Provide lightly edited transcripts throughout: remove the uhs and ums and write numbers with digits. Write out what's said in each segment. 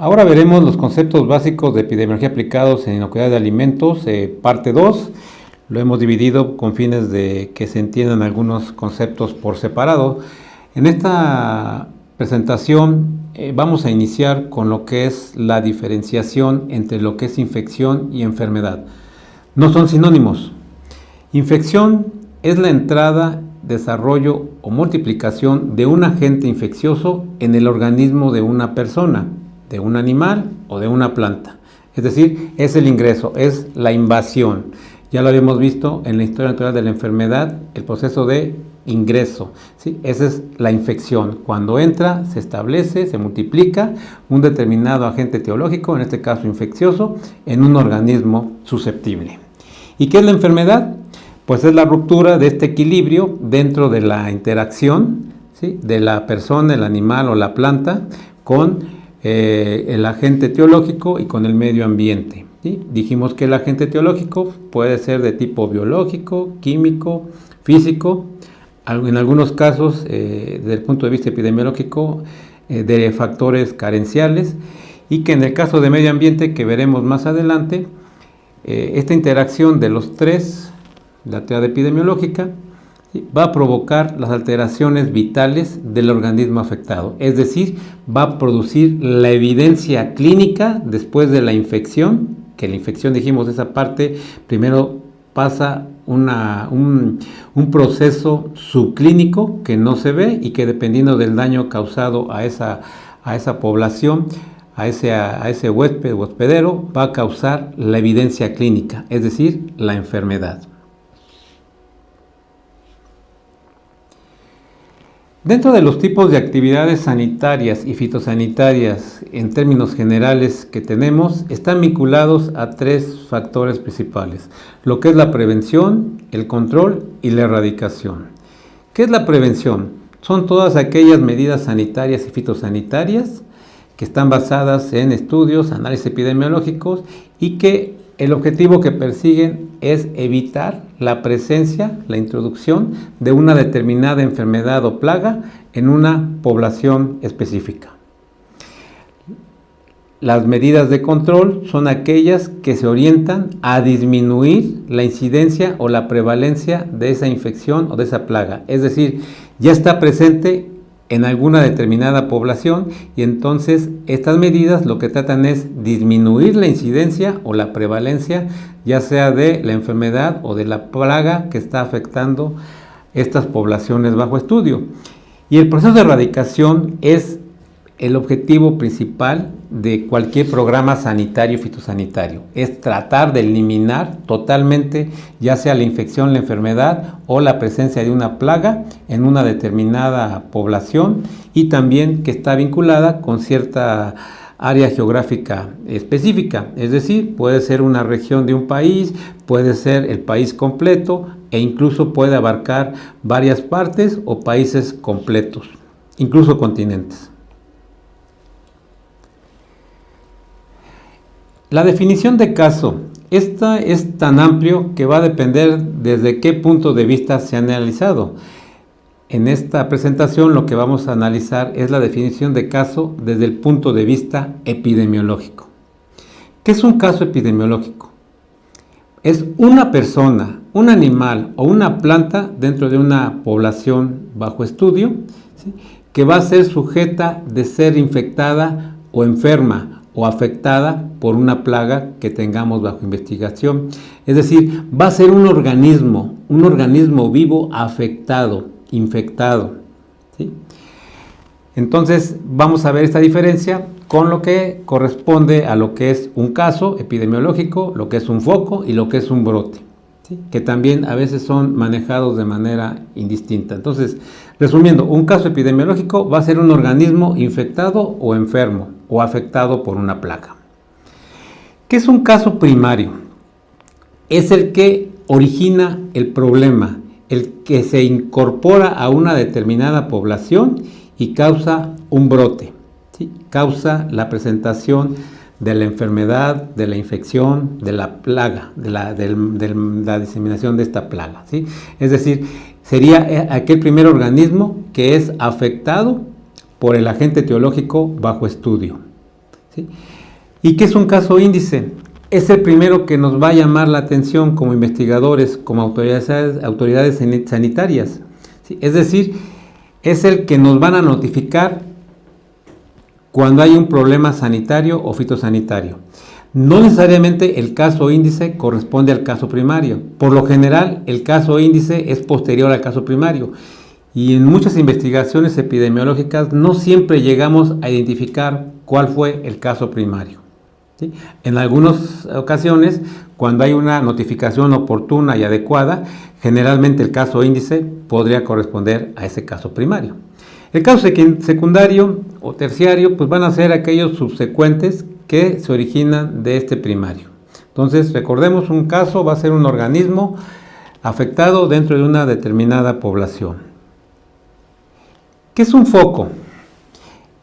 Ahora veremos los conceptos básicos de epidemiología aplicados en inocuidad de alimentos, parte 2. Lo hemos dividido con fines de que se entiendan algunos conceptos por separado. En esta presentación vamos a iniciar con lo que es la diferenciación entre lo que es infección y enfermedad. No son sinónimos. Infección es la entrada, desarrollo o multiplicación de un agente infeccioso en el organismo de una persona, de un animal o de una planta. Es decir, es el ingreso, es la invasión. Ya lo habíamos visto en la historia natural de la enfermedad, el proceso de ingreso, ¿sí? Esa es la infección. Cuando entra, se establece, se multiplica un determinado agente etiológico, en este caso infeccioso, en un organismo susceptible. ¿Y qué es la enfermedad? Pues es la ruptura de este equilibrio dentro de la interacción, ¿sí?, de la persona, el animal o la planta con el agente etiológico y con el medio ambiente, ¿sí? Dijimos que el agente etiológico puede ser de tipo biológico, químico, físico, en algunos casos, desde el punto de vista epidemiológico, de factores carenciales, y que en el caso de medio ambiente, que veremos más adelante, esta interacción de los tres, la teoría epidemiológica, va a provocar las alteraciones vitales del organismo afectado, es decir, va a producir la evidencia clínica después de la infección, que la infección, dijimos, esa parte primero pasa un proceso subclínico que no se ve y que dependiendo del daño causado a esa población, a ese huésped o hospedero, va a causar la evidencia clínica, es decir, la enfermedad. Dentro de los tipos de actividades sanitarias y fitosanitarias en términos generales que tenemos, están vinculados a tres factores principales, lo que es la prevención, el control y la erradicación. ¿Qué es la prevención? Son todas aquellas medidas sanitarias y fitosanitarias que están basadas en estudios, análisis epidemiológicos y que el objetivo que persiguen es evitar la presencia, la introducción de una determinada enfermedad o plaga en una población específica. Las medidas de control son aquellas que se orientan a disminuir la incidencia o la prevalencia de esa infección o de esa plaga. Es decir, ya está presente en alguna determinada población y entonces estas medidas lo que tratan es disminuir la incidencia o la prevalencia, ya sea de la enfermedad o de la plaga que está afectando estas poblaciones bajo estudio. Y el proceso de erradicación es el objetivo principal de cualquier programa sanitario y fitosanitario, es tratar de eliminar totalmente ya sea la infección, la enfermedad o la presencia de una plaga en una determinada población y también que está vinculada con cierta área geográfica específica, es decir, puede ser una región de un país, puede ser el país completo e incluso puede abarcar varias partes o países completos, incluso continentes. La definición de caso, esta es tan amplio que va a depender desde qué punto de vista se ha analizado. En esta presentación lo que vamos a analizar es la definición de caso desde el punto de vista epidemiológico. ¿Qué es un caso epidemiológico? Es una persona, un animal o una planta dentro de una población bajo estudio, ¿sí?, que va a ser sujeta de ser infectada o enferma o afectada por una plaga que tengamos bajo investigación. Es decir, va a ser un organismo vivo afectado, infectado, ¿sí? Entonces, vamos a ver esta diferencia con lo que corresponde a lo que es un caso epidemiológico, lo que es un foco y lo que es un brote, ¿sí?, que también a veces son manejados de manera indistinta. Entonces, resumiendo, un caso epidemiológico va a ser un organismo infectado o enfermo o afectado por una plaga. ¿Qué es un caso primario? Es el que origina el problema, el que se incorpora a una determinada población y causa un brote, ¿sí?, causa la presentación de la enfermedad, de la infección, de la plaga, de la diseminación de esta plaga, ¿sí? Es decir, sería aquel primer organismo que es afectado por el agente etiológico bajo estudio, ¿sí? ¿Y qué es un caso índice? Es el primero que nos va a llamar la atención como investigadores, como autoridades sanitarias, ¿sí? Es decir, es el que nos van a notificar cuando hay un problema sanitario o fitosanitario. No necesariamente el caso índice corresponde al caso primario. Por lo general, el caso índice es posterior al caso primario. Y en muchas investigaciones epidemiológicas no siempre llegamos a identificar cuál fue el caso primario, ¿sí? En algunas ocasiones, cuando hay una notificación oportuna y adecuada, generalmente el caso índice podría corresponder a ese caso primario. El caso secundario o terciario, pues van a ser aquellos subsecuentes que se originan de este primario. Entonces, recordemos, un caso va a ser un organismo afectado dentro de una determinada población. ¿Qué es un foco?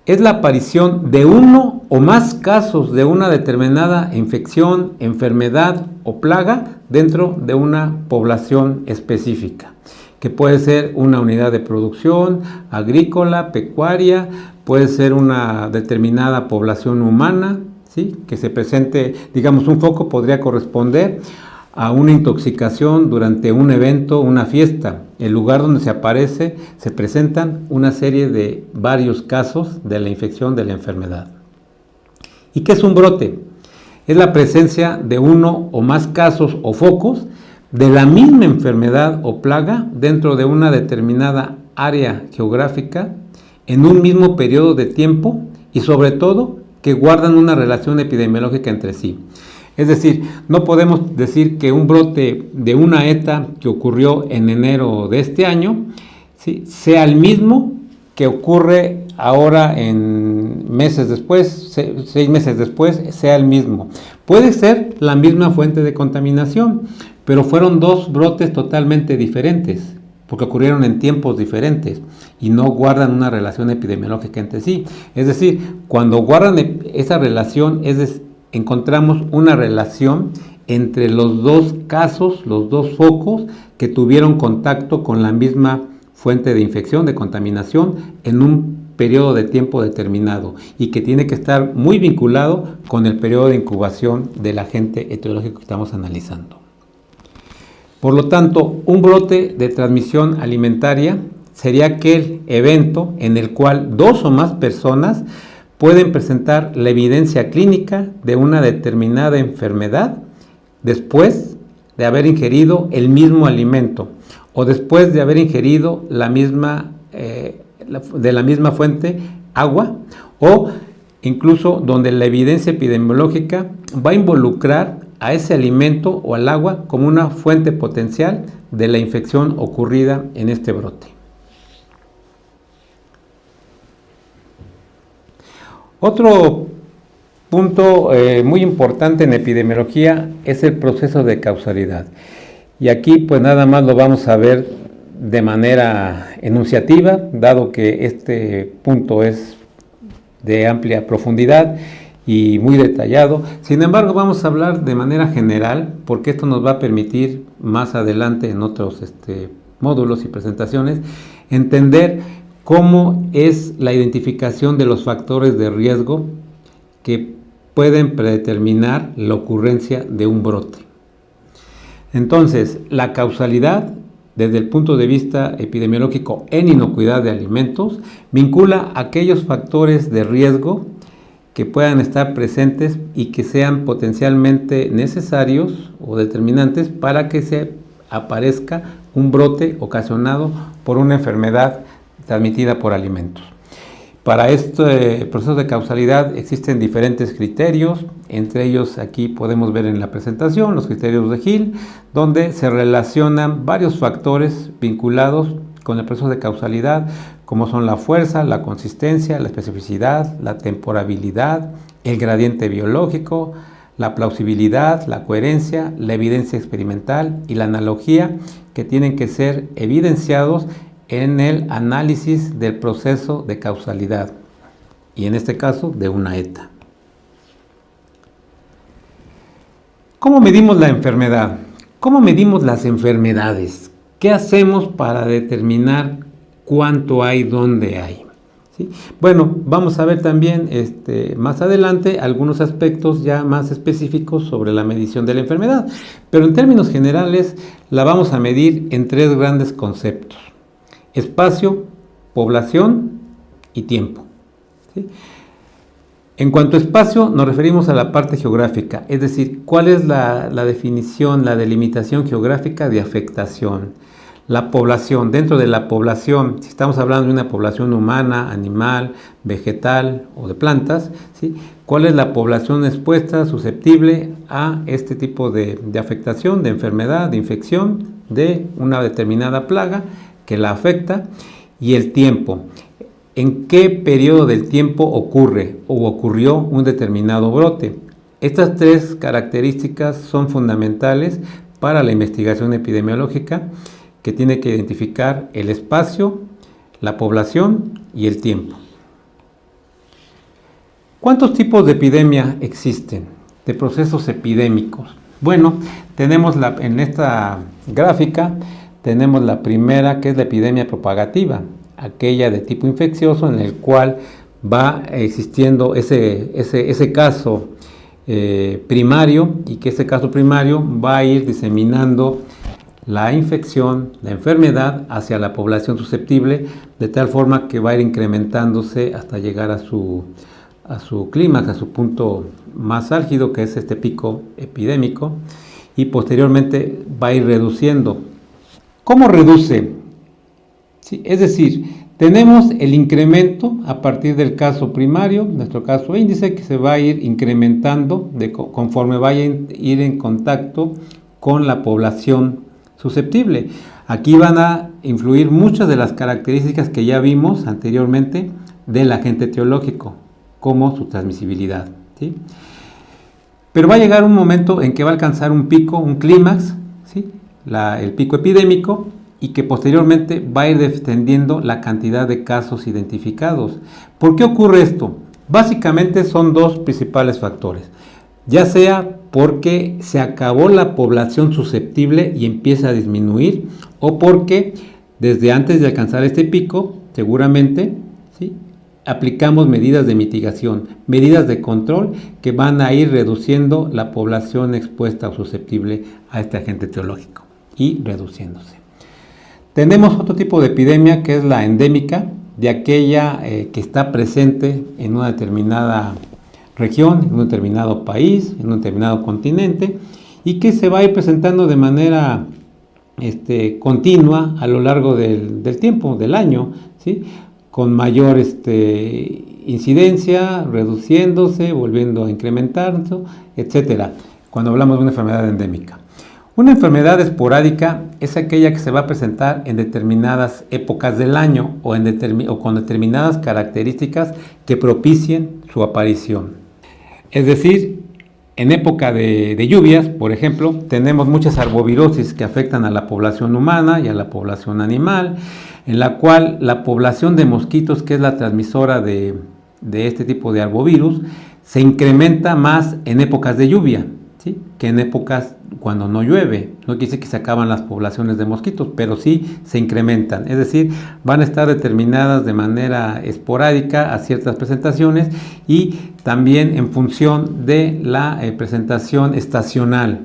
Es la aparición de uno o más casos de una determinada infección, enfermedad o plaga dentro de una población específica, que puede ser una unidad de producción agrícola, pecuaria, puede ser una determinada población humana, ¿sí? Que se presente, digamos, un foco podría corresponder a una intoxicación durante un evento, una fiesta. El lugar donde se aparece, se presentan una serie de varios casos de la infección de la enfermedad. ¿Y qué es un brote? Es la presencia de uno o más casos o focos de la misma enfermedad o plaga dentro de una determinada área geográfica en un mismo periodo de tiempo y sobre todo que guardan una relación epidemiológica entre sí. Es decir, no podemos decir que un brote de una ETA que ocurrió en enero de este año, ¿sí?, sea el mismo que ocurre ahora en meses después, 6 meses después, sea el mismo. Puede ser la misma fuente de contaminación, pero fueron 2 brotes totalmente diferentes, porque ocurrieron en tiempos diferentes y no guardan una relación epidemiológica entre sí. Es decir, cuando guardan esa relación, encontramos una relación entre los 2 casos, los 2 focos que tuvieron contacto con la misma fuente de infección, de contaminación, en un periodo de tiempo determinado y que tiene que estar muy vinculado con el periodo de incubación del agente etiológico que estamos analizando. Por lo tanto, un brote de transmisión alimentaria sería aquel evento en el cual 2 o más personas pueden presentar la evidencia clínica de una determinada enfermedad después de haber ingerido el mismo alimento o después de haber ingerido de la misma fuente agua, o incluso donde la evidencia epidemiológica va a involucrar a ese alimento o al agua como una fuente potencial de la infección ocurrida en este brote. Otro punto muy importante en epidemiología es el proceso de causalidad. Y aquí pues nada más lo vamos a ver de manera enunciativa, dado que este punto es de amplia profundidad y muy detallado. Sin embargo, vamos a hablar de manera general, porque esto nos va a permitir más adelante en otros módulos y presentaciones entender cómo es la identificación de los factores de riesgo que pueden predeterminar la ocurrencia de un brote. Entonces, la causalidad, desde el punto de vista epidemiológico en inocuidad de alimentos, vincula aquellos factores de riesgo que puedan estar presentes y que sean potencialmente necesarios o determinantes para que se aparezca un brote ocasionado por una enfermedad transmitida por alimentos. Para este proceso de causalidad existen diferentes criterios, entre ellos aquí podemos ver en la presentación los criterios de Hill, donde se relacionan varios factores vinculados con el proceso de causalidad, como son la fuerza, la consistencia, la especificidad, la temporalidad, el gradiente biológico, la plausibilidad, la coherencia, la evidencia experimental y la analogía, que tienen que ser evidenciados en el análisis del proceso de causalidad, y en este caso de una ETA. ¿Cómo medimos la enfermedad? ¿Cómo medimos las enfermedades? ¿Qué hacemos para determinar cuánto hay, dónde hay? ¿sí? Bueno, vamos a ver también más adelante algunos aspectos ya más específicos sobre la medición de la enfermedad, pero en términos generales la vamos a medir en tres grandes conceptos: espacio, población y tiempo, ¿sí? En cuanto a espacio, nos referimos a la parte geográfica, es decir, cuál es la definición, la delimitación geográfica de afectación. La población, dentro de la población, si estamos hablando de una población humana, animal, vegetal o de plantas, ¿sí? ¿Cuál es la población expuesta, susceptible a este tipo de afectación, de enfermedad, de infección, de una determinada plaga que la afecta? Y el tiempo. ¿En qué periodo del tiempo ocurre o ocurrió un determinado brote? Estas tres características son fundamentales para la investigación epidemiológica, que tiene que identificar el espacio, la población y el tiempo. ¿Cuántos tipos de epidemia existen? De procesos epidémicos. Bueno, tenemos en esta gráfica, tenemos la primera, que es la epidemia propagativa, aquella de tipo infeccioso en el cual va existiendo ese caso primario, y que ese caso primario va a ir diseminando la infección, la enfermedad hacia la población susceptible, de tal forma que va a ir incrementándose hasta llegar a su clímax, a su punto más álgido, que es este pico epidémico, y posteriormente va a ir reduciendo. ¿Cómo reduce? Sí, es decir, tenemos el incremento a partir del caso primario, nuestro caso índice, que se va a ir incrementando conforme vaya a ir en contacto con la población susceptible. Aquí van a influir muchas de las características que ya vimos anteriormente del agente etiológico, como su transmisibilidad, ¿sí? Pero va a llegar un momento en que va a alcanzar un pico, un clímax, ¿sí? El pico epidémico, y que posteriormente va a ir descendiendo la cantidad de casos identificados. ¿Por qué ocurre esto? Básicamente son dos principales factores. Ya sea porque se acabó la población susceptible y empieza a disminuir, o porque desde antes de alcanzar este pico, seguramente, ¿sí?, aplicamos medidas de mitigación, medidas de control que van a ir reduciendo la población expuesta o susceptible a este agente etiológico y reduciéndose. Tenemos otro tipo de epidemia, que es la endémica, de aquella que está presente en una determinada región, en un determinado país, en un determinado continente, y que se va a ir presentando de manera continua a lo largo del tiempo, del año, ¿sí?, con mayor incidencia, reduciéndose, volviendo a incrementarse, etc. Cuando hablamos de una enfermedad endémica. Una enfermedad esporádica es aquella que se va a presentar en determinadas épocas del año o con determinadas características que propicien su aparición. Es decir, en época de lluvias, por ejemplo, tenemos muchas arbovirosis que afectan a la población humana y a la población animal, en la cual la población de mosquitos, que es la transmisora de este tipo de arbovirus, se incrementa más en épocas de lluvia, ¿sí?, que en épocas cuando no llueve. No quiere decir que se acaban las poblaciones de mosquitos, pero sí se incrementan. Es decir, van a estar determinadas de manera esporádica a ciertas presentaciones, y también en función de la presentación estacional.